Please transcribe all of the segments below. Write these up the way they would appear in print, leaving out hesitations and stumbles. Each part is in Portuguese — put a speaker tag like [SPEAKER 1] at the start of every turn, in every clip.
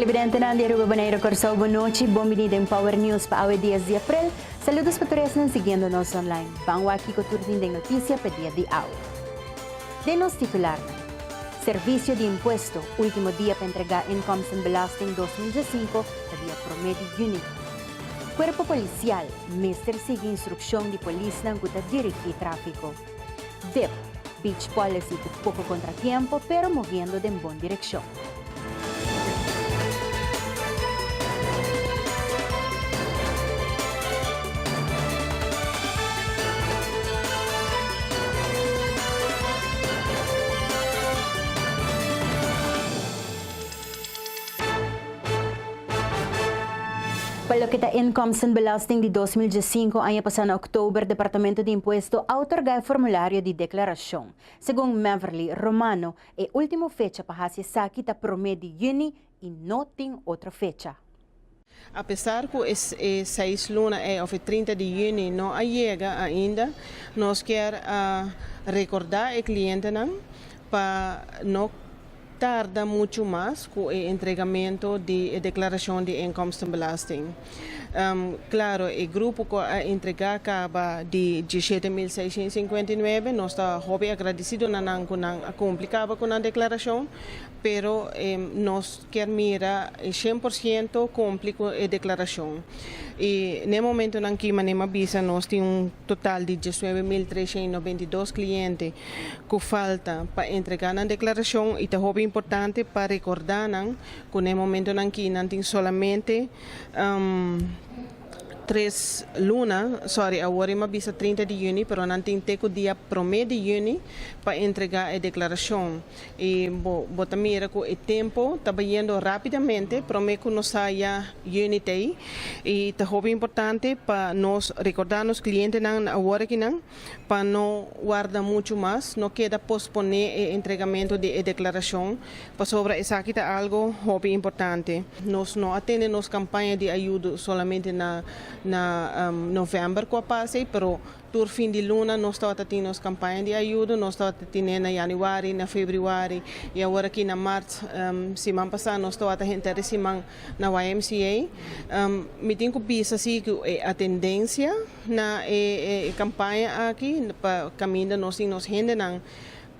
[SPEAKER 1] Televidente na Diario Babaneiro Corsao, boa noite, bem-vindo em Power News para o 10 de abril. Saludos para todos que seguindo nos online. Vamos aqui com tudo de notícia para dia de hoje. De nos titular, Serviço de Imposto, último dia para entregar Incomes and Belasting 2015, para dia promedio de junho. Cuerpo Policial, Mister sigue instrução de polícia na guta dirigir tráfico. DIP, Beach Policy com pouco contratiempo, pero movendo em boa direção. Para que a Incomes and Belasting de 2015, ano passado em outubro, o Departamento de Imposto otorgou o formulário de declaração. Segundo Maverly Romano, é a última fecha para fazer saque da promedio de junho e não tem outra fecha.
[SPEAKER 2] Apesar que é 6 lunas ou 30 de junho não chega ainda, nós queremos recordar o cliente para não tarda muito mais com o entregamento de declaração de Incomes and Belasting. Claro, o grupo que entregar acaba de 17.659, nós estamos muito agradecidos na complicava com a declaração, pero nós quer mira 100% cumprir com a declaração. E no momento em que manema visa nós temos total de 19.392 clientes que falta para entregar a declaração e é muito importante para recordar que no momento em que não tem solamente 3 lunas, agora é visa 30 de junho, pero não tem o dia promedio de junho para entregar a declaração. E bota mira que o tempo está indo rapidamente, prometo que nós saia junho e é muito importante para nós recordar os clientes agora que para não guardar muito mais, não queda posponer o entregamento de declaração, para sobre isso aqui é algo muito importante. Nós não atendemos campanha de ajuda somente na novembro que passei, pero por fim de luna nós estamos tendo campanha de ajuda, nós estamos tendo na januário, na fevereiro e agora aqui na março, semana passada nós estamos tendo na YMCA. Me tenho que pensar assim que a tendência na campanha aqui para caminhar nós gente não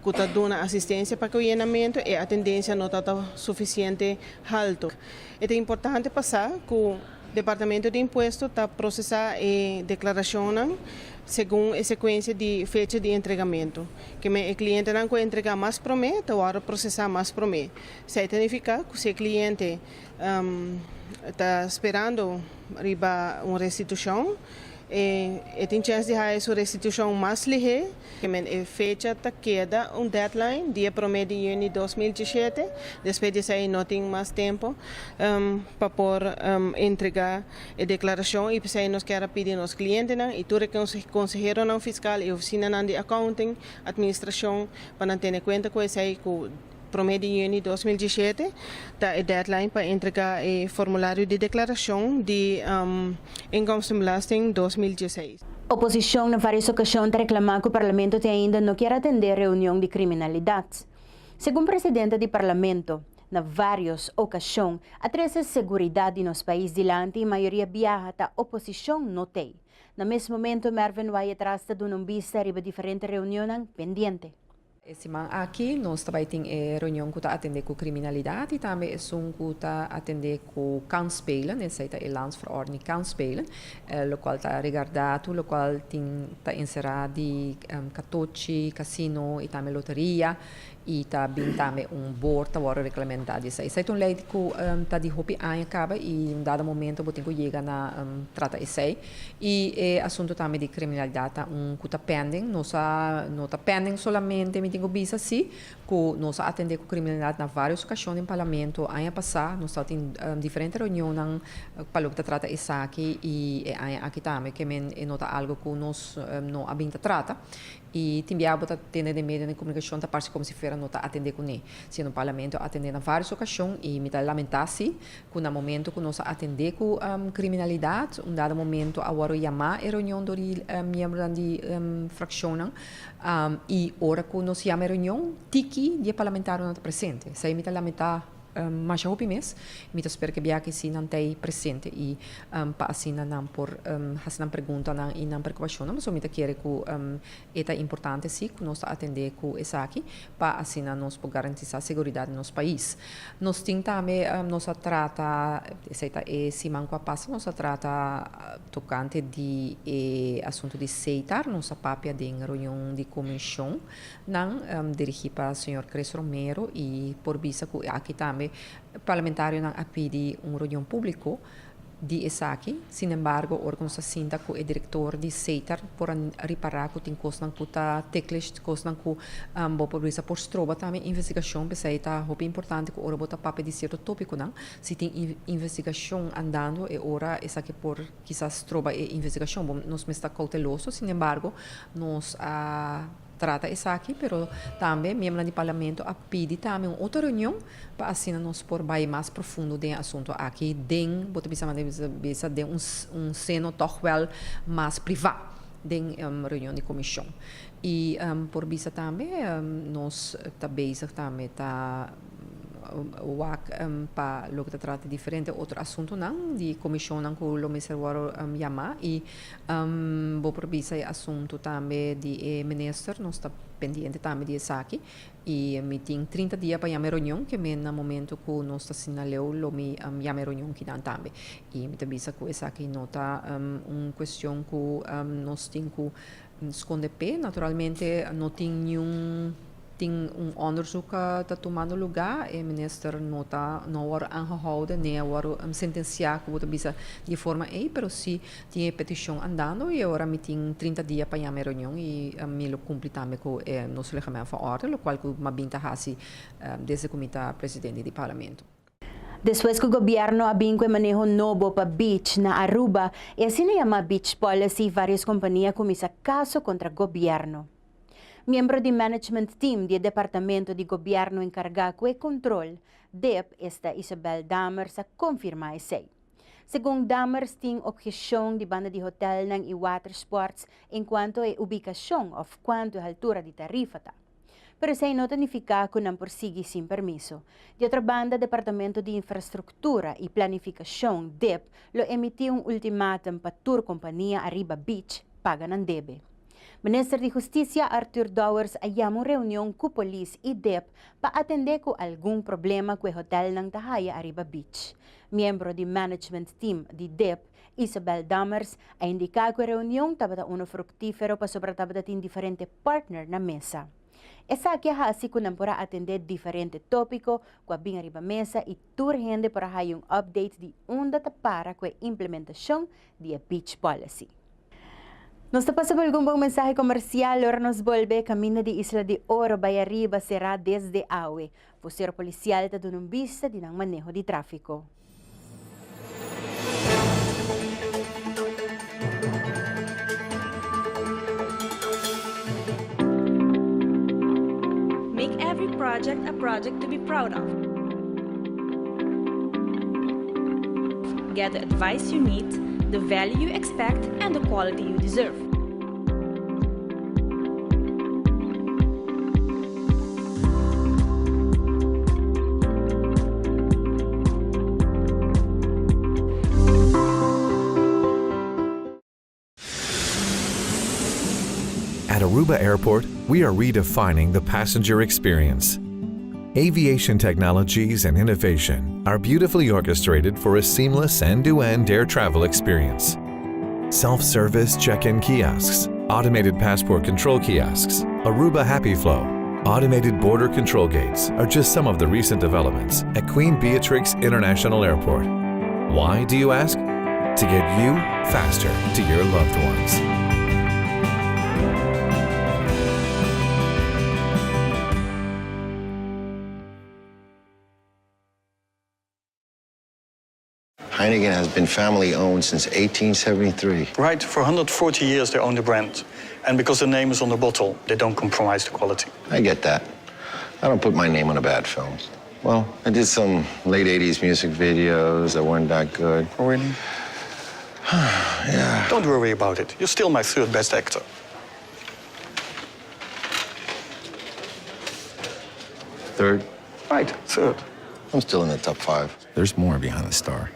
[SPEAKER 2] que está dando assistência para o treinamento e a tendência não está suficiente alto. É importante passar que Departamento de Imposto está processando a declaração segundo a sequência de fecha de entregamento. Que o cliente não vai entregar mais promete, agora processar mais promete. Isso significa que se o cliente está esperando uma restituição, tem chance de ter essa restituição mais ligeira, que a fecha queda deadline, dia promedio de junho de 2017, depois disso aí não tem mais tempo para poder entregar a declaração e aí nós queremos pedir aos clientes e todo o conselheiro fiscal e oficina de accounting, administração, para ter em conta com isso aí que promedio de junho de 2017, está a deadline para entregar o formulário de declaração de Incomes and Belasting 2016.
[SPEAKER 1] Oposição, na várias ocasiões, reclamou que o Parlamento ainda não quer atender a reunião de criminalidade. Segundo o presidente do Parlamento, na várias ocasiões, a trazer segurança nos países de lante e a maioria viaja da oposição não tem. No mesmo momento, Mervyn vai atrás de uma vista de diferentes reuniões pendentes.
[SPEAKER 3] Esse man aqui nós também tem reunião que está atender com criminalidade e também é um que está atender com kanspelen, esse é o landsverordning kanspelen, o qual está regardado, o qual está encerrado de catoche, casino e também loteria e também board que agora regulamentado isso. Isso é lei que está de hopi acaba e em dado momento botem que chega na trata isso e assunto também de criminalidade que está pending, não está pending solamente tenho visto assim que nós atender com criminalidade na várias ocasiões no parlamento ano passado nós temos diferentes reuniões para o que trata isso aqui e aqui também que é nota algo que nós não habita trata e também a ter de meio de comunicação da parte como se fosse não atender com ele se no parlamento atender na várias ocasiões e me lamentar se que no momento que nós atender com criminalidade dado momento agora chamar a reunião do membro de fração e ora que nós chamamos a reunião tiki dia parlamentar não está presente se me lamentar mas hopi mes, mita espero que biaki si nantay presente e paasina nan por hasinan pergunta nan e nan preocupação, mas mita quere ku eta importante si ku nos atender ku esaki paasina nos por garantizar a segurança no nosso país. Nos ting também nos trata essa si manco passa nos trata tocante de assunto de aceitar nossa papia de reunião de comissão nan dirigir para o senhor Cres Romero e por visa que aqui também parlamentário nan apidi reunião público de esaki, sin embargo, órgãos assim da o diretor de aceitar por reparar que tem coisa que tá teclas coisa que bo por visa por stroba também investigação pensei tá muito importante que ora bota papel de certo tópico não se tem investigação andando e ora essa que por quizás stroba e investigação nos está cauteloso, sin embargo, nos trata isso aqui, pero também membro do parlamento a pedir também outra reunião para assim nós por vai mais profundo de assunto aqui, den bota bisa de seno toch wel mais privado de reunião de comissão e por bisa também nós tá bezig também tá para lo que trata diferente outro assunto não de comissão não que o ministro chama e vou provisar assunto também de ministro nós está pendente também de isso aqui e me tem 30 dias para chamar reunião que me no momento que nós está sinaleu lo me chamar reunião que não também e me também que isso aqui nota questão que nós tem que esconder pé naturalmente não tem nenhum tem onderzoek dat tomando lugar e minister nota não wordt aangehouden nem wordt sentenciado wordt bisa de forma pero si tem petição andando e agora me tem 30 dias para chamar reunião e me lo cumpre também com nosso regulamento de ordem o qual que me binta hasi desse comitê presidente do parlamento.
[SPEAKER 1] Después que o gobyerno abingwe manejo novo para beach na Aruba, e assim chama beach policy, várias companhias começam caso contra o gobyerno. Miembro do management team do Departamento de Governo encargado com o controle, DEP, esta Isabel Damers, a confirmar isso. Segundo Damers, tem objeção de banda de hotel e water sports enquanto a ubicação ou quanto a altura de tarifa. Pero sem não significa que não persegue sem permiso. De outra banda, Departamento de Infraestrutura e Planificação, DEP, lo emitiu ultimátum para a companhia Arriba Beach, paga não debe. Ministro de Justiça Arthur Dowers ayam reunião com a polícia e DEP para atender com algum problema com o hotel ng Tahaya Arriba Beach. Membro do management team de DEP, Isabel Damers, a indicar que a reunião estava fructífero para sobretabada tem diferente partner na mesa. Essa aqui é assim que não para atender diferente tópico com a bem arriba mesa e turgente para ter update de onde para com a implementação da beach policy. Nos tapos por algum bom mensagem comercial, ahora nos volve camino de Isla de Oro, Bahia Arriba, será desde Aue. Vocero policial está dando vista de manejo de tráfico.
[SPEAKER 4] Make every project a project to be proud of. Get the advice you need, the value you expect, and the quality you deserve.
[SPEAKER 5] At Aruba Airport, we are redefining the passenger experience. Aviation technologies and innovation are beautifully orchestrated for a seamless end-to-end air travel experience. Self-service check-in kiosks, automated passport control kiosks, Aruba Happy Flow, automated border control gates are just some of the recent developments at Queen Beatrix International Airport. Why, do you ask? To get you faster to your loved ones.
[SPEAKER 6] Heineken has been family-owned since 1873.
[SPEAKER 7] Right, for 140 years they own the brand. And because the name is on the bottle, they don't compromise the quality.
[SPEAKER 6] I get that. I don't put my name on a bad film. Well, I did some late 80s music videos that weren't that good.
[SPEAKER 7] Oh, really?
[SPEAKER 6] Yeah.
[SPEAKER 7] Don't worry about it. You're still my third best actor.
[SPEAKER 6] Third?
[SPEAKER 7] Right, third.
[SPEAKER 6] I'm still in the top 5. There's more behind the star.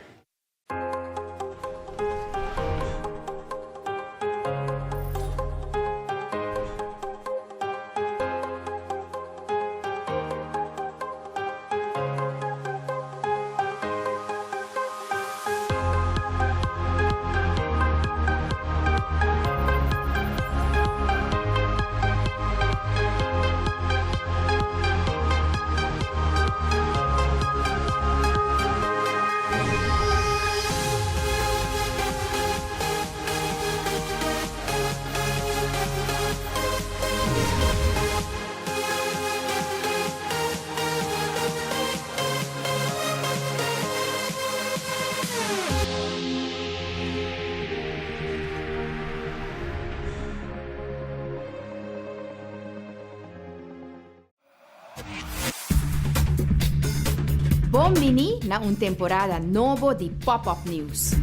[SPEAKER 8] Bom-vindo na temporada novo de Pop-Up News.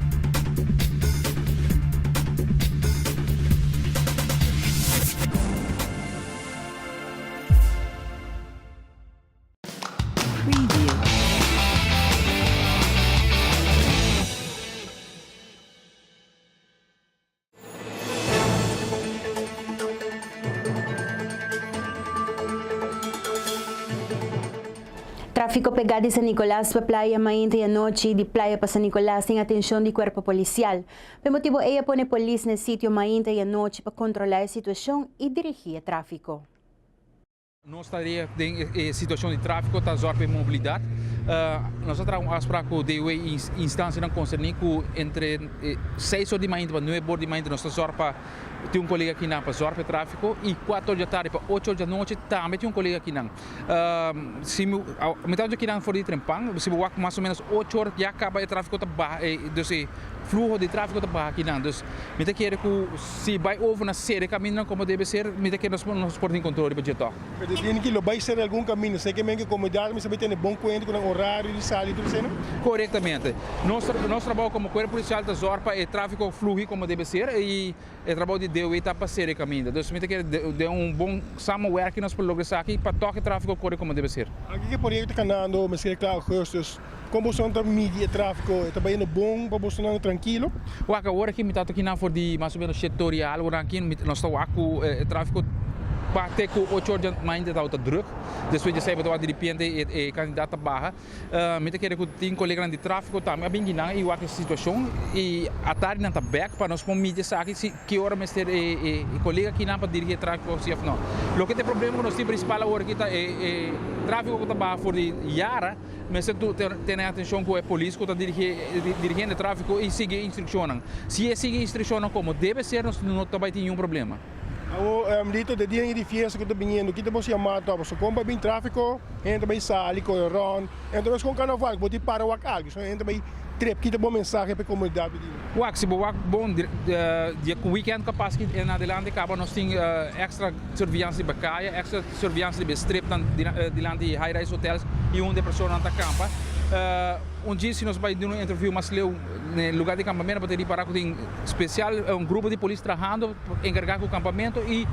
[SPEAKER 8] Preview.
[SPEAKER 1] Tráfico pegado San Nicolás para Playa mainte a noche de Playa para San Nicolás sem atenção de cuerpo policial. Por motivo, ella pone polícia no sítio mainte a noche para controlar a situação e dirigir o tráfico.
[SPEAKER 9] Nós estaria em situação de tráfico, tá zorpa e mobilidade. Nós estamos para que o instância não concerne que entre 6 horas de manhã e 9 horas de manhã nós zorpa tem colega aqui na para zorpa tráfico e 4 horas da tarde para 8 horas da noite também tem colega aqui na. Se metade aqui na for de trempang, se eu mais ou menos 8 horas já acaba o tráfico tá baixo, então fluxo de tráfico tá baixo aqui na. Então, me te quer que se vai over na série caminho como deve ser, me te quer nós por controle para jeito.
[SPEAKER 10] Tem que vai ser algum caminho, sei que me acomodar, mas também tem bom conhecimento com o horário de saída e tudo isso, não?
[SPEAKER 9] Corretamente. Nós trabalhamos como corpo policial da Zorpa e tráfico flui como deve ser e o trabalho de Deus está para ser caminho. Então, me te quer de bom somewhere que nós podemos lograr aqui para toque tráfico corre como deve ser.
[SPEAKER 10] Aqui que projeto canando, mas que é claro, justos. Como são também mídia tráfico, está bem bom para você não tranquilo.
[SPEAKER 9] O agora aqui me está aqui na for de mais ou menos setorial, agora aqui nós estamos com tráfico até com 8 horas de manhã está outra druk. Depois de sair para de repente e candidata barra. Me te quer que tem colega de tráfico também a bem e o que situação e a tarde não está back para nós com mídia aqui que hora mais ter colega aqui não para dirigir tráfico se não. O que tem problema nós temos principal agora aqui está tráfico que está barra for de Yara, mas tu tem atenção com a polícia que está dirigindo o tráfico e sigue instrução. Se sigue instrução como deve ser, nós não vai ter nenhum problema.
[SPEAKER 10] Dito de dia de fiesta que está vindo, que temos chamado, você compra bem tráfico, entra bem sali, correron, entra bem com carnaval, você para o algo, só entra bem trip, que bom mensagem para a comunidade.
[SPEAKER 9] Se bom dia com weekend capaz que em adelante acaba nós tem extra surveillance de bacaia, extra surveillance de strip diante de high-rise hotels e onde a pessoa não está campa. Dia se nós vamos dar uma entrevista mais leu no lugar de acampamento para ter para tem especial grupo de polícia trabalhando encarregado com o acampamento e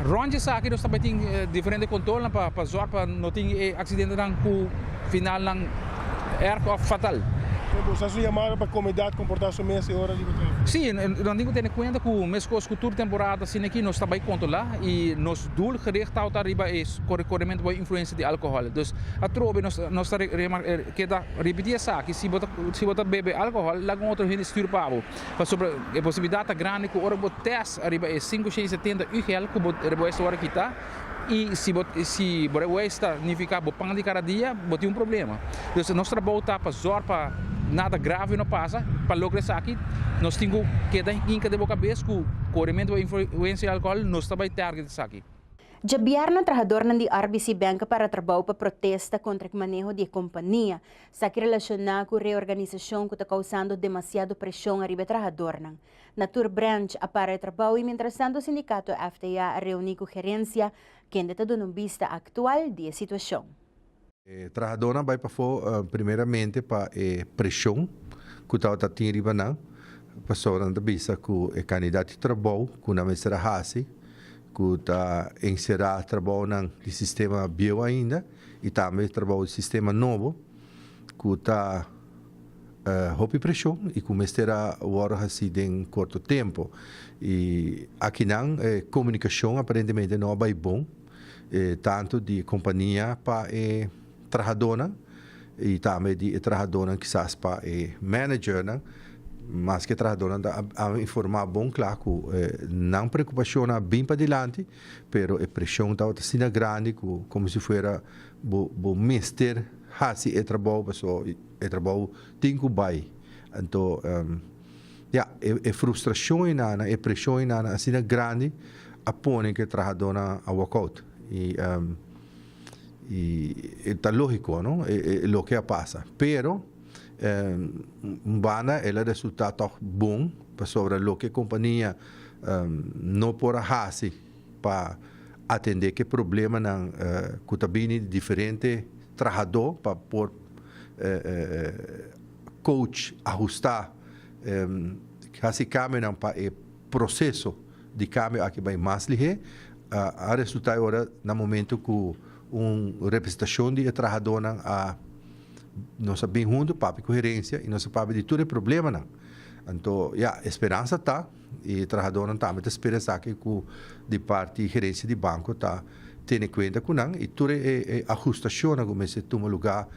[SPEAKER 9] onde aqui nós também tem diferente controle para zorpa não tem acidente não com final não fatal.
[SPEAKER 10] Você é chamado para a comunidade comportar-se nessa hora de tráfico?
[SPEAKER 9] Sim, não tenho que ter conta que o mês com a cultura temporada assim aqui nós também controlar e nos doel gericht houdt arriba é corretamente a influência de álcool. Então, a trobe nós que da repetir essa que se botar bebe álcool, lá com outro gente estudo para sobre a possibilidade grande que hora bot test arriba é 5,70 UGL que bot essa hora que está. E se você está significa que pão de cada dia, você tem um problema. Então, nós trabalhamos para zorpa nada grave não passa, para lograr isso aqui, nós temos que dar em cada cabeça que o corrimento da influência álcool nós também target isso aqui.
[SPEAKER 1] Jabiarna trabajador ng RBC Bank para trabaho para protesta contra o manejo de companhia, sa que relacionado com a reorganização que está causando demasiado pressão arriba trabajador. Natur Branch para trabaho e mientras tanto o sindicato FTA reúne com gerência que está dando vista atual da situação.
[SPEAKER 11] Trabajadora vai para primeiramente para pressão que está tendo riba na pessoa da vista que o candidato de trabalho que na mestra hasi que que está encerrar trabalho no sistema bio ainda e também trabalho no sistema novo que está sob pressão e começará a hora assim em curto tempo. E aqui não, comunicação aparentemente não vai bom, tanto de companhia para trabalhadora e também de trabalhadora que quizás para manager, né? Mas que trabalhadora a informar bom claro que não preocupação bem para diante, pero a pressão está sendo grande como se fosse o mister assim é trabalho pessoal é trabalho tem que vai então é frustração e nada é pressão e nada assim grande a põe que trabalhadora a walkout e está lógico não é o que passa pero bana ela resultado bom para sobre o que a companhia não pode fazer para atender que problema na que está bem diferente trabalhador para por coach ajustar assim caminham para o processo de câmbio aqui vai mais ligeiro a resultar agora no momento que representação de trabalhador a não sabe junto para coerência e não sabe de todo problema não então a esperança tá e trabalhador também espera que de parte gerência de banco tá tendo conta com não e toda ajustação como se toma lugar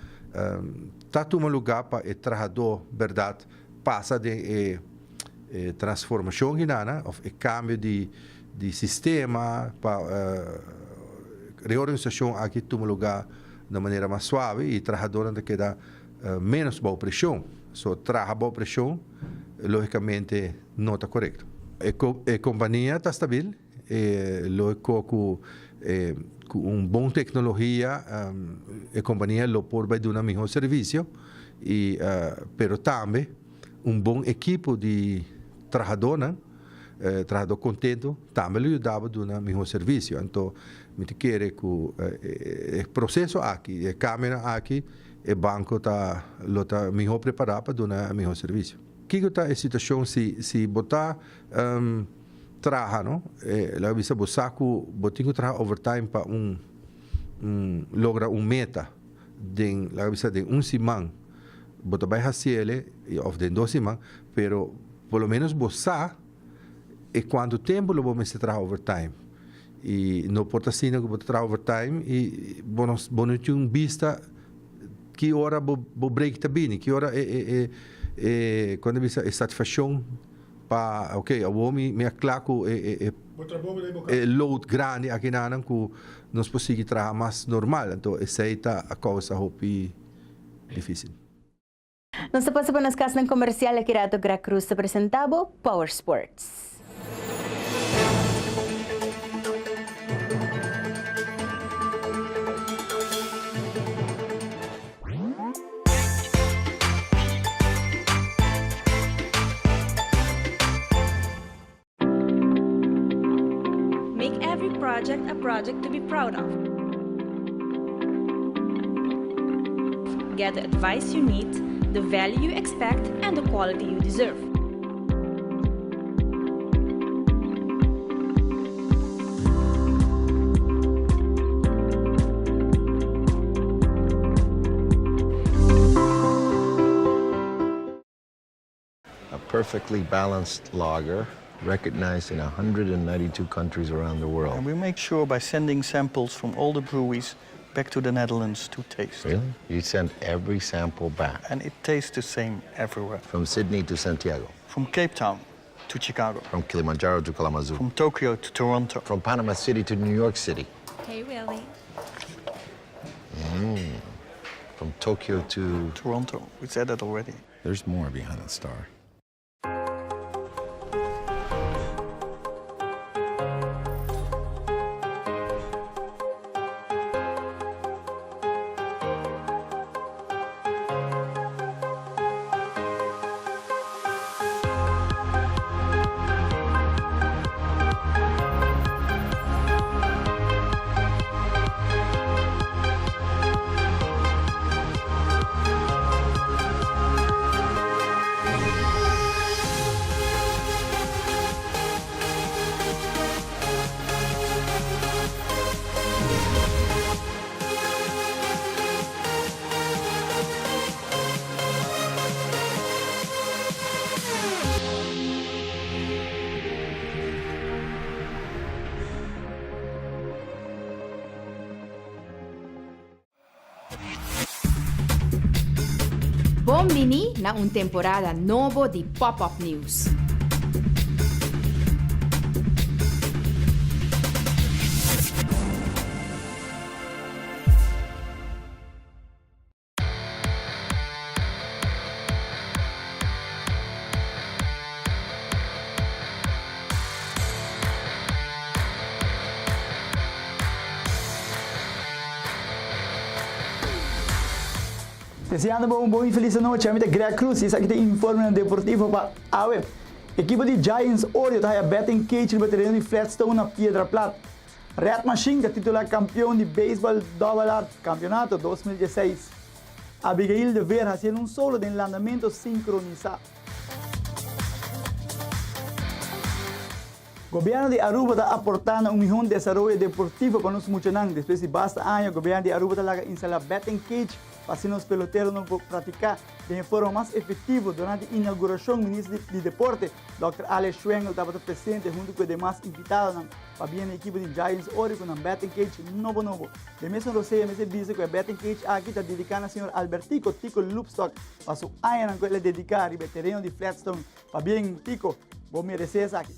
[SPEAKER 11] tá toma lugar para o trabalhador verdade passa de transformação que nada ou cambio de sistema para reorganização aqui toma lugar de maneira mais suave e trabalhador ainda queda menos boa pressão só trabalha boa pressão logicamente não está correto a companhia está estável lógico com boa tecnologia a companhia lo pode dar um melhor serviço e pero também bom equipo de trabalhador trabalhador contento também lhe ajudava a dar um melhor serviço então me quer que o processo aqui a câmera aqui o banco está melhor preparado para dar um melhor serviço que está a situação se botar trabalha não lá bisa bosaco botinho trabalha overtime para logra meta de lá bisa de semana bota vai fazer ele ou de 2 semanas pero pelo menos bosa e quanto tempo lo vamos trabalhar overtime e não pode assim que vou trabalhar overtime e bonus vista que hora vou break também que hora quando bisa satisfação para o homem me aclaco load grande aqui na que nós conseguimos trabalhar mais normal então essa é a causa difícil.
[SPEAKER 1] Nós passamos para nas casas comercial aqui Rato Gra Cruz apresentado Power Sports.
[SPEAKER 4] Make every project a project to be proud of. Get the advice you need, the value you expect, and the quality you deserve.
[SPEAKER 6] A perfectly balanced lager recognized in 192 countries around the world.
[SPEAKER 7] And we make sure by sending samples from all the breweries back to the Netherlands to taste.
[SPEAKER 6] Really? You send every sample back?
[SPEAKER 7] And it tastes the same everywhere.
[SPEAKER 6] From Sydney to Santiago?
[SPEAKER 7] From Cape Town to Chicago.
[SPEAKER 6] From Kilimanjaro to Kalamazoo?
[SPEAKER 7] From Tokyo to Toronto.
[SPEAKER 6] From Panama City to New York City?
[SPEAKER 4] Hey, Willie.
[SPEAKER 6] From Tokyo to...
[SPEAKER 7] Toronto. We said that already.
[SPEAKER 6] There's more behind that star.
[SPEAKER 8] Bombini na un temporada novo di Pop-Up News.
[SPEAKER 12] Deseando um bom e feliz noite, amiga Greg Cruz, isso aqui tem informe deportivo para AWE. Equipe de Giants Oreo está a betting cage no terreno de Flatstone na Piedra Plata. Red Machine, que é titular campeão de beisebol Double A campeonato 2016. Abigail de Ver fazendo um solo de lançamento sincronizado. O governo de Aruba está aportando $1 milhão de desenvolvimento deportivo para os muchanan. Depois de basta ano, o governo de Aruba está instalando betting cage para que os peloteiros não praticar de forma mais efetiva. Durante a inauguração, o ministro de Deporte, Dr. Alex Schwengel, estava presente junto com os demais invitados para vir a equipe de Giants Oreo com um betting cage novo. De mesmo Roseia, me diz que o betting cage aqui está dedicado ao senhor Albertico Tico Loopstock para o ano que ele dedicar ao terreno de Flatstone. Para vir Tico, vou merecer isso aqui.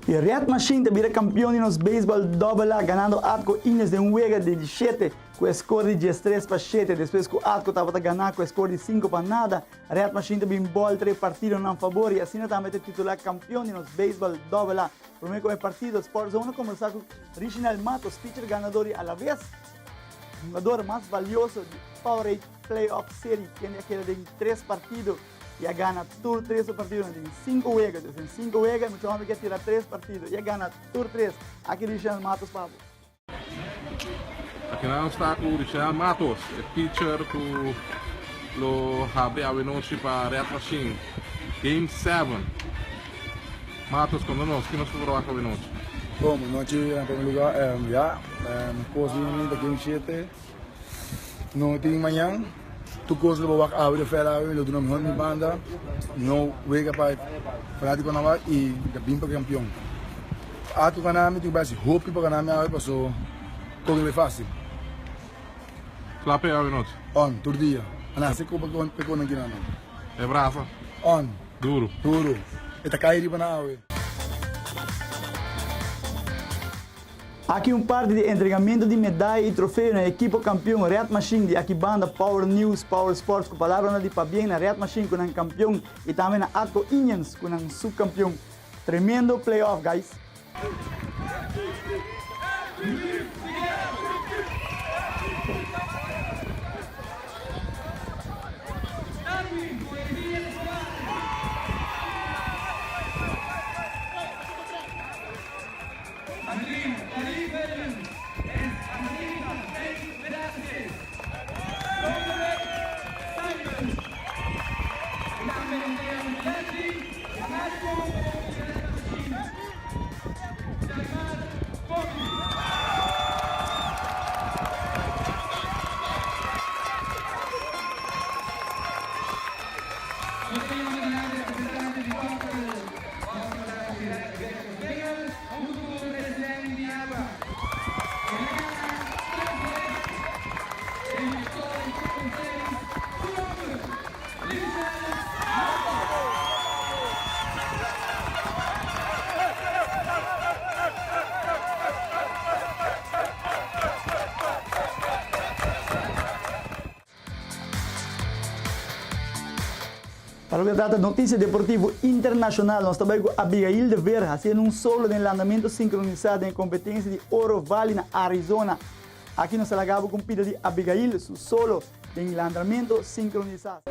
[SPEAKER 12] E Red Machine também é campeão de nos beisebol Double A, ganhando Atco Ines de juego de 17 com o score de 13-7. Depois que o Atco estava ganhando com o score de 5-0, Red Machine também bola 3 partidos a favor e assim também é titular campeão de nos beisebol Double A. Primeiro com o partido Sport Zone, conversar com Reginald Matos, pitcher ganador e a la vez jogador mais valioso de Powerade Playoff Series, que é aquele de 3 partidos. E gana todos 3 partidos, tem 5 juegos. Em 5 juegos, muitos homens querem tirar 3 partidos. E gana todos 3. Aqui Richard Matos, Pablo.
[SPEAKER 13] Aqui nós está com o Richard Matos, pitcher que lo abre a noite para Red Machine. Game 7. Matos, quando nós, que nós vamos provar a noite?
[SPEAKER 14] Bom, noite em primeiro lugar, depois de Game 7, no tem manhã. Tu coisa que eu vou fera eu do nome de banda não wega para falar com nós e da bimpa campeão. A tu canal tu base hope para canal me passou como é fácil.
[SPEAKER 13] Clape a noite.
[SPEAKER 14] On todo dia. Ana se como com aqui não.
[SPEAKER 13] É brasa.
[SPEAKER 14] On
[SPEAKER 13] duro.
[SPEAKER 14] Eta cair para na
[SPEAKER 12] Aqui parte de entregamento de medalha e troféu na equipe campeão Red Machine de aqui banda Power News, Power Sports, com palavra de Pabien na Red Machine com um campeão e também na Atco Indians com um subcampeão. Tremendo playoff, guys. Para o que trata de notícia deportiva internacional, nós também com Abigail de Ver, fazendo um solo de lançamento sincronizado em competência de Oro Valley, na Arizona. Aqui nós acabamos com a pida de Abigail, seu solo de lançamento sincronizado.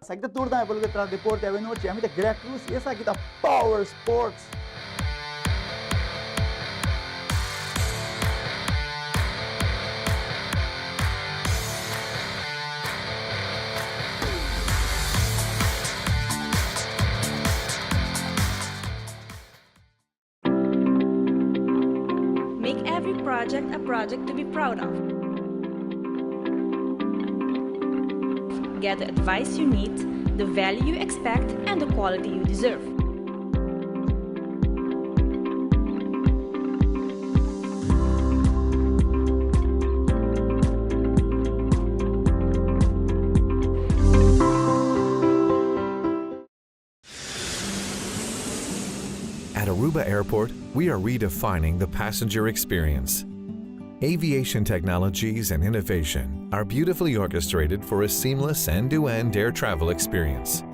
[SPEAKER 12] Essa aqui é tour da pelo que traz deporte a noite, a minha Greg Cruz e essa aqui da Power Sports.
[SPEAKER 4] project a project to be proud of. Get the advice you need, the value you expect, and the quality you deserve.
[SPEAKER 5] At Aruba Airport, we are redefining the passenger experience. Aviation technologies and innovation are beautifully orchestrated for a seamless end-to-end air travel experience.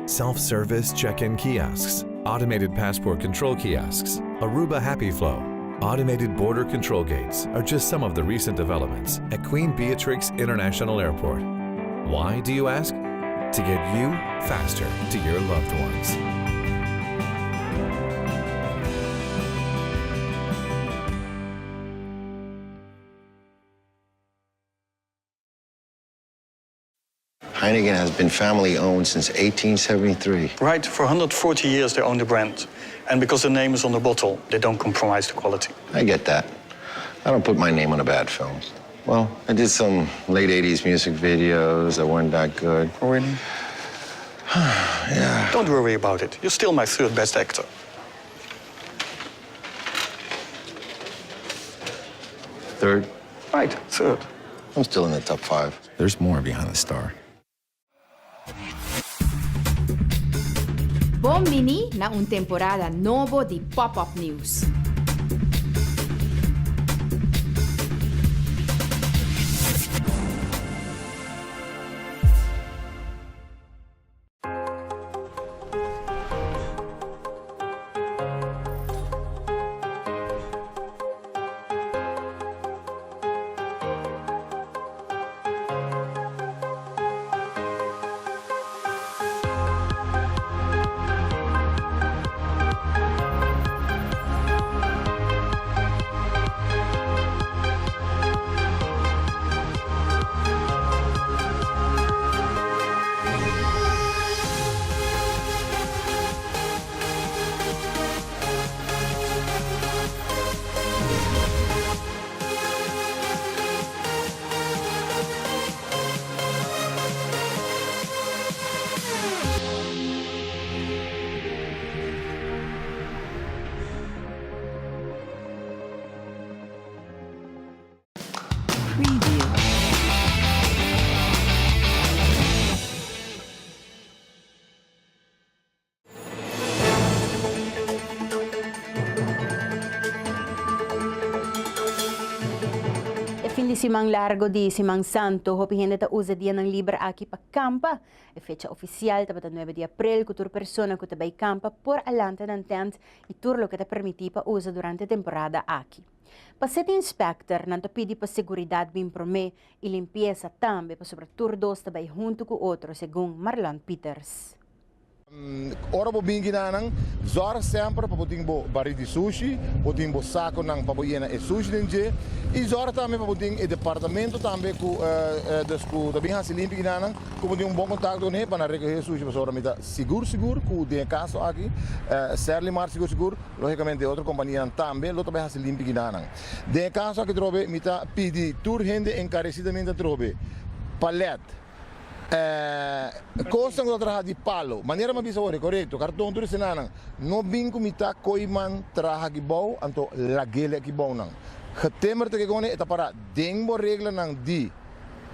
[SPEAKER 5] Self-service check-in kiosks, automated passport control kiosks, Aruba Happy Flow, automated border control gates are just some of the recent developments at Queen Beatrix International Airport. Why, do you ask? To get you faster to your loved ones.
[SPEAKER 6] Heineken has been family-owned since 1873.
[SPEAKER 7] Right, for 140 years they own the brand. And because the name is on the bottle, they don't compromise the quality.
[SPEAKER 6] I get that. I don't put my name on a bad film. Well, I did some late 80s music videos that weren't that good.
[SPEAKER 7] Oh, really?
[SPEAKER 6] Yeah.
[SPEAKER 7] Don't worry about it. You're still my third best actor.
[SPEAKER 6] Third?
[SPEAKER 7] Right, third.
[SPEAKER 6] I'm still in the top 5. There's more behind the star.
[SPEAKER 8] Bomini na un temporada novo di Pop-Up News.
[SPEAKER 1] Fin de Simang Largo di Simang Santo, hoping ta usa dia ng libre aqui pa campa. E fecha oficial ta 9 de abril, kutur persona que tabay campa por alanta ng tent e turlo que ta permiti pa usa durante temporada aqui. Pa city inspector nanto pidi pa seguridad bim prome e limpieza tambe pa sobre turdos tabay junto com outro, según Marlon Peters.
[SPEAKER 14] Ora bo bingi nanang zorg sempre para poder bo barri de sushi, poder bo saco nang para boiena e sushi denje e zorg também para poder e departamento também com da bem hasi limpi nanang com poder bom contato né para recolher sushi para ora meta seguro com de caso aqui serli mar seguro logicamente outra companhia também lo também hasi limpi nanang de caso aqui trobe meta pidi tour rende encarecidamente trobe palet costa que trabalha de palo, maneira mais bizarra, correto? Cartão tudo senang, não bingo mita coiman trabalha que bom, anto lagele que bom não. Getemer te que gone é para dengo regra nang di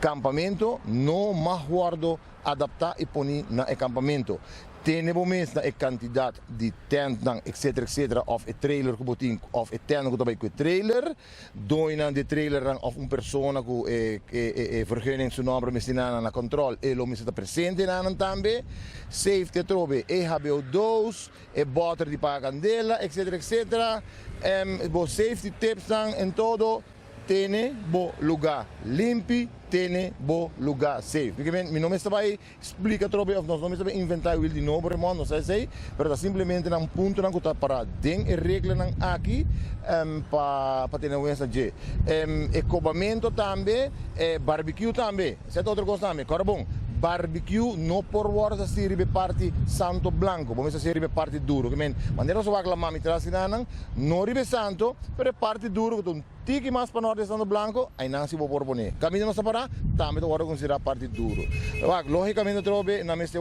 [SPEAKER 14] campamento, não mais guardo adaptar e poni na acampamento. Tem momentos na quantidade de tent nang etc of a trailer kubuting of a tent kutabay ku trailer, doin nang de trailer nang of persona ku vergunning su nombre mesina na control e lo misita presente nan tambe, safety trobe e HBO2 e butter di pagandela etc bo safety tips nang en todo tene bo lugar limpi, tene bo lugar safe. Porque mi nome está aí explica trobe of nós não está inventar o de novo remondo, não sei, pero simplesmente num ponto não está para den e regra não aqui para ter uma de equipamento também, barbecue também, certo outra coisa também, cara bom. barbecue no por words si ribe parti santo blanco, come se ribe parti duro. Que maneira so la mami trasinanang no ribe santo, pero parti duro que tiki mas para norte santo blanco, aí não se vou por poner. Caminho não separa, também tu agora considerar parte duro. Logicamente trobe na meste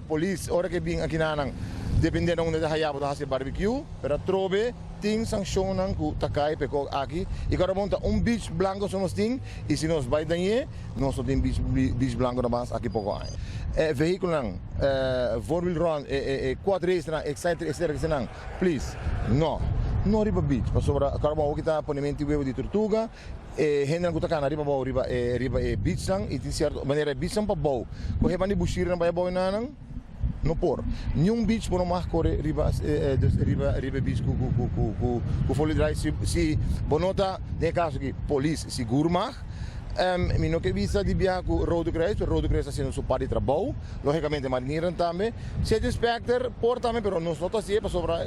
[SPEAKER 14] police, hora que vim aqui nanang, dependendo onde da hayabo da hace barbecue, pero trobe ting sancionan ku takai peko aqui e agora monta beach blanco somos ting e se nós vai danhe nós tem beach blanco na base aqui pouco aí veículo não four-wheel run quad race na exciter não please no riba beach para sobre agora vamos kita ponimento web de tortuga hendan ku takana riba bau riba beach sang e certo maneira beach sang pa bau ko hebani bushir na bau nanang no por nenhum beach por mais corre riba beach com folha drive se bonota de caso que polícia seguro mais mino que visa de via com road crash sendo su parte de trabalho logicamente marinheiro também se inspector por também pero nós não tá se para sobra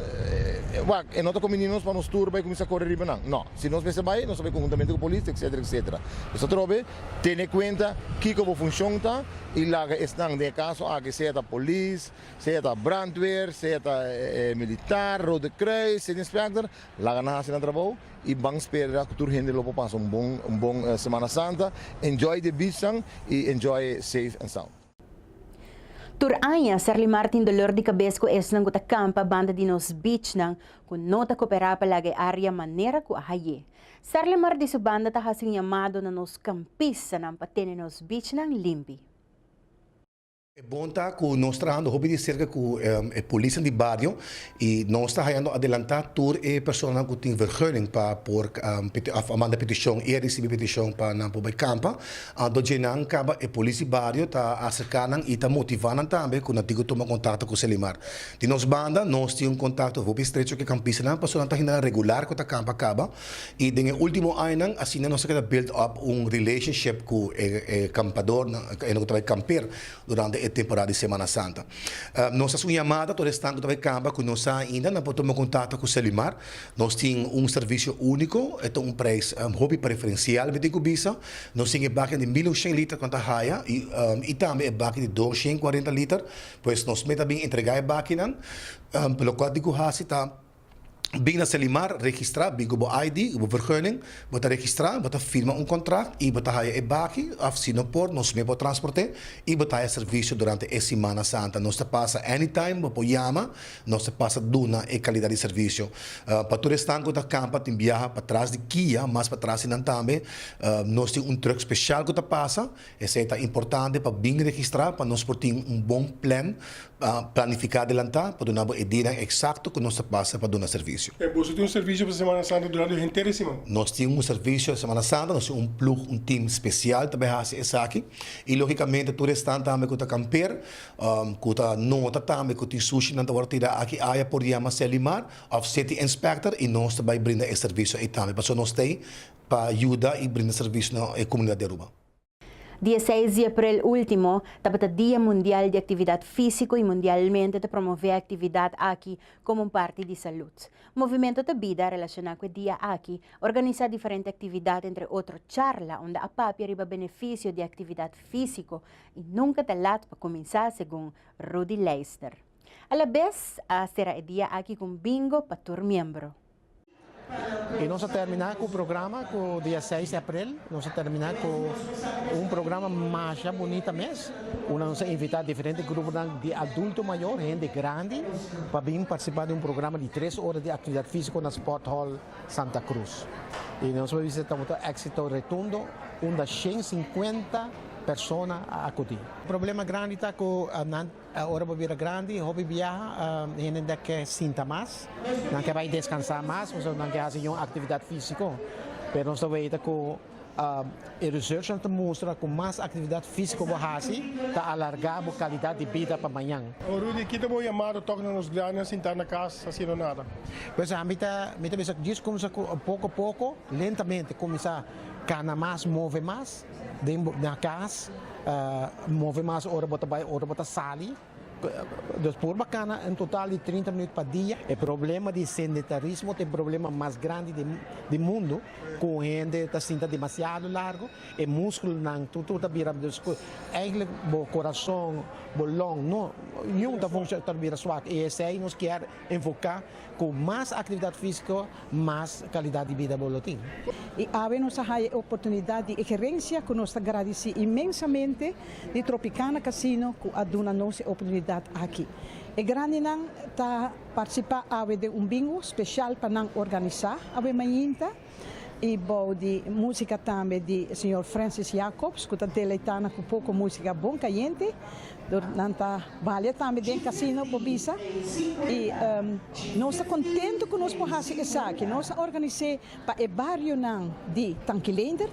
[SPEAKER 14] e nota com meninos para nos tour vai começar a correr riba não se nós pensa vai nós vai conjuntamente com polícia etc isso trobe tem em conta que como funciona e lá estão de caso a que seja polícia seja brandweer seja militar road crash se inspector lá na se trabalho e vamos esperar que toda gente logo passe bom Semana Santa, enjoy the beach e enjoy safe and sound.
[SPEAKER 1] Turanya, Sarli Martin dolor de cabeça ko es nang campa banda di nos beach nang kun nota coopera palagi area manera ko ahaye. Sarli Mar di su banda ta hasing llamado na nos campista nang patene nos beach nang limpi.
[SPEAKER 15] É bom estar com nós trabalhando hobby de cerca com a polícia de bairro e nós estamos tentando adelantar tour e pessoas que têm vergunning para por a mandar petição e receber petição para não poder campa. Do jeito que a polícia de bairro está acercando e está motivando também quando digo tomar contato com o Selimar. De nós banda nós temos contato hobby estreito que campista não pessoas está indo regular com a campa acaba e no último ano assim nós queremos build up relationship com o campador e não vai camper durante temporada de Semana Santa. Nós temos uma chamada, todo estando também campa, que nós ainda não podemos contato com o Selimar. Nós temos serviço único, é preço hobby preferencial, me digo bisa. Nós temos baque de 1.100 litros quanto a raia e também baque de 240 litros, pois nós também entregar baque não. Pelo qual digo hasi tá bem na Selimar, registrar, bem o ID, o vergunning, bota registrar, bota firma contrato e bota haia e baki, afsino por, nós me bota transporte e bota haia serviço durante a Semana Santa. Nós te passa anytime, bota yama, nós te passa duna e qualidade de serviço. Para todo estanco da campa, tem viaja para trás de Kia, mas para trás de também, nós temos truck especial que te passa, esse é importante para bem registrar, para nós ter bom plan, planificar adelantar, para dar a ideia exato que nós te passa para dar serviço.
[SPEAKER 10] Você tem serviço para Semana Santa durante o inteiro semana?
[SPEAKER 15] Nós temos serviço de Semana Santa, nós temos time especial também essa aqui e logicamente todo restante também que está camper, que está nota também que tem sushi na partida aqui área por chama Selimar, of city inspector e nós também brinda esse serviço aí também, para nós tem para ajudar e brindar serviço na comunidade de Aruba.
[SPEAKER 1] Dia 6 de abril último, tapos o Dia Mundial de Atividade Físico e mundialmente de promover a atividade aqui como parte de saúde. O movimento da vida relacionado com o dia aqui organiza diferentes atividades, entre outros charla, onde a papi arriba benefício de atividade física e nunca está lá para começar, segundo Rudy Leister. A la vez, será o dia aqui com bingo para todos os membros.
[SPEAKER 16] E nós vamos terminar com o programa, com o dia 6 de abril, nós vamos terminar com um programa mais bonito mesmo. Nós vamos invitar diferentes grupos de adulto maior, gente grande, para vir participar de um programa de 3 horas de atividade física na Sport Hall Santa Cruz. E nós vamos visitar o Éxito Redondo, onde 150 pessoas a acudir. O problema grande está com a hora de vir grande, hobby viaja, gente que sinta mais, não quer vai descansar mais, não quer fazer uma atividade física. Mas nós vemos que o research mostra que mais atividade física você faz, está alargar a qualidade de vida para amanhã.
[SPEAKER 10] Rudy, que te vou chamar, toca nos grandes, sentar na casa, assim não nada.
[SPEAKER 16] Pois a mim diz começa pouco a pouco, lentamente começar a mais mover mais na casa, mover mais hora bota sali, Dus por bacana, em total de 30 minutos por dia. O problema de sedentarismo é o problema mais grande do mundo, com gente está sentindo demasiado largo, e músculo não, tudo está virando, eigenlijk, o coração, o long, não, nenhum está funcionando, está suave. E esse aí nós queremos enfocar com mais atividade física, mais qualidade de vida boletim.
[SPEAKER 17] E nós temos a oportunidade de gerência que nós agradecemos imensamente de Tropicana Casino que a dona nossa oportunidade aqui. E grande não está participar de bingo especial para não organizar a manhã. E de música também de Sr. Francis Jacobs, que está deleitando com pouco música bom caliente. Durante a balha também tem casino Bobisa. E nós estamos contentes que nós podemos fazer isso aqui. Nós organizamos para o bairro de Tanquilender,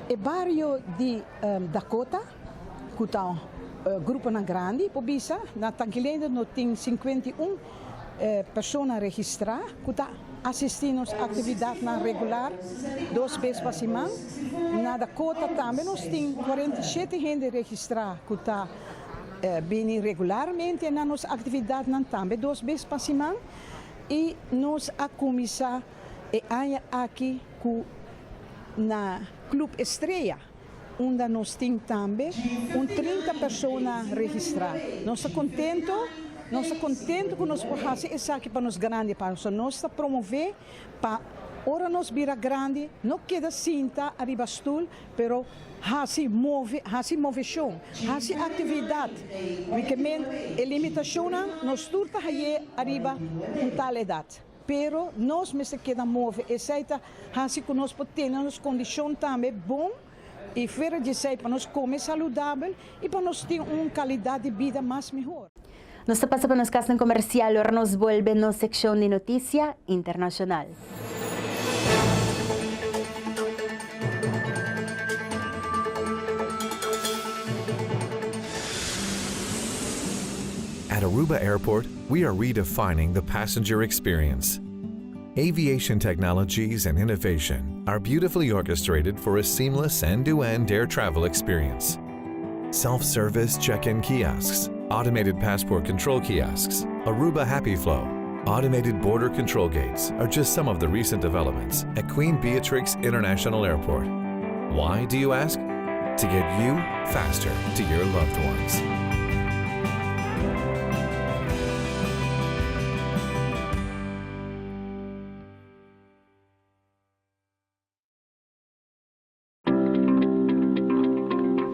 [SPEAKER 17] o bairro de Dakota, que está um grupo grande, Bobisa. Na Tanquilender nós temos 51 pessoas registradas, que estão assistindo às atividades regular 2 vezes por semana. Na Dakota também nós temos 47 gente registrada, que está bem regularmente na nossa atividade também 2 vezes por semana. E nós a começar aqui na Clube Estrela, onde nós temos também 30 pessoas registradas. Nós estamos contentes. Nós estamos contentes que nós podemos fazer isso aqui para nós grandes, para nós promover, para ora nós vira grande, não queda cinta arriba stool, pero hasi movição, hasi atividade, porque a limitação nós turta aí arriba tal idade. Pero nós me se queda mover, e seita hasi que nós podemos ter condição também bom e fora de ser para nós comer saudável e para nós ter uma qualidade de vida mais melhor.
[SPEAKER 1] Nos pasa por nos casas comercial, ahora nos vuelve a nuestra sección de noticia internacional.
[SPEAKER 5] At Aruba Airport, we are redefining the passenger experience. Aviation technologies and innovation are beautifully orchestrated for a seamless end-to-end air travel experience. Self-service check-in kiosks, automated passport control kiosks, Aruba Happy Flow, automated border control gates are just some of the recent developments at Queen Beatrix International Airport. Why, do you ask? To get you faster to your loved ones.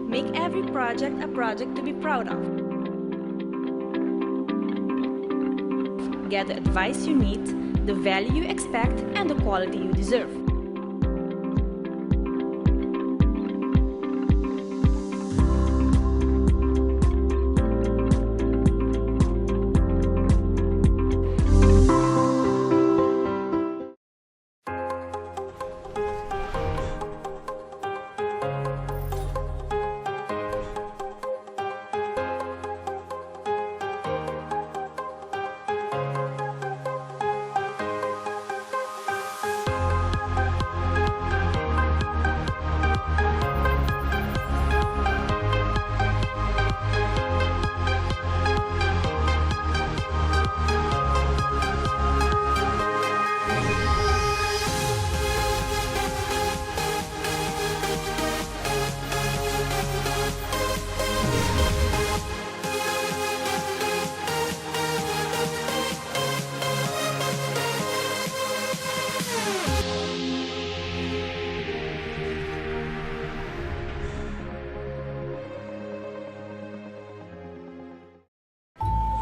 [SPEAKER 4] Make every project a project to be proud of. Get the advice you need, the value you expect, and the quality you deserve.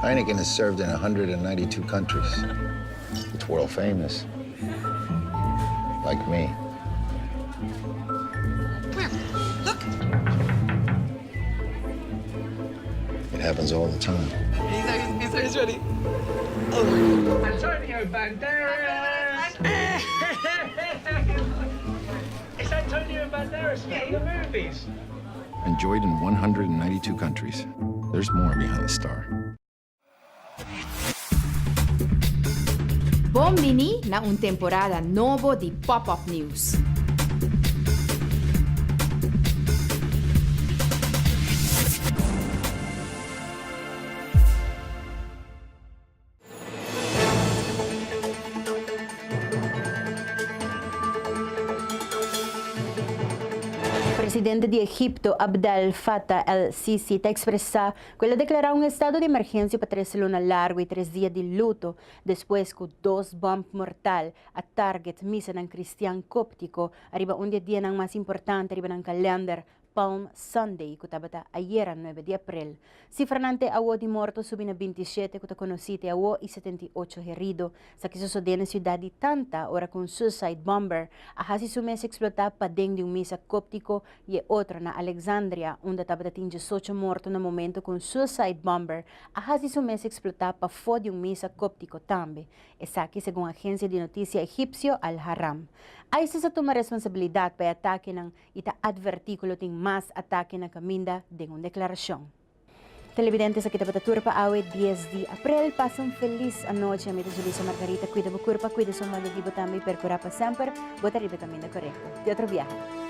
[SPEAKER 6] Heineken is served in 192 countries. It's world famous. Like me.
[SPEAKER 18] Look.
[SPEAKER 6] It happens all the time.
[SPEAKER 18] He's ready.
[SPEAKER 19] Antonio Banderas! It's Antonio Banderas from the movies.
[SPEAKER 6] Enjoyed in 192 countries. There's more behind the star.
[SPEAKER 8] Bom-vindo na temporada novo de Pop-Up News.
[SPEAKER 1] presidente de Egipto, Abdel Fattah el-Sisi, está expresado que él declaró un estado de emergencia para 3 semanas largo y 3 días de luto después que 2 bombas mortales a target misa ng cristian cóptico arriba un día más importante arriba ng calendar Palm Sunday, que estaba ayer, 9 de abril. Cifranante agua de muertos subió a 27, que está conocido agua y 78 heridos. Sa que sucedió en la ciudad de Tanta, ahora con suicide bomber, a hasi su mes explotar para dentro de un misa cóptico y otra na Alexandria, donde estaba 18 muertos en el momento con suicide bomber, a hasi su mes explotar para fora de un misa cóptico también. Esa que según agencia de noticia egipcio Al-Haram. Aí se toma responsabilidade para ataque ng ita advertículo ting mas ataque na caminda de uma declaração. Televidentes aqui da Turpa awe 10 de abril, passam feliz a noite. A minha Julissa Margarita, cuida do corpo, cuida sua mano de botar me percurar para sempre, botar riba caminho correto. De outro viagem.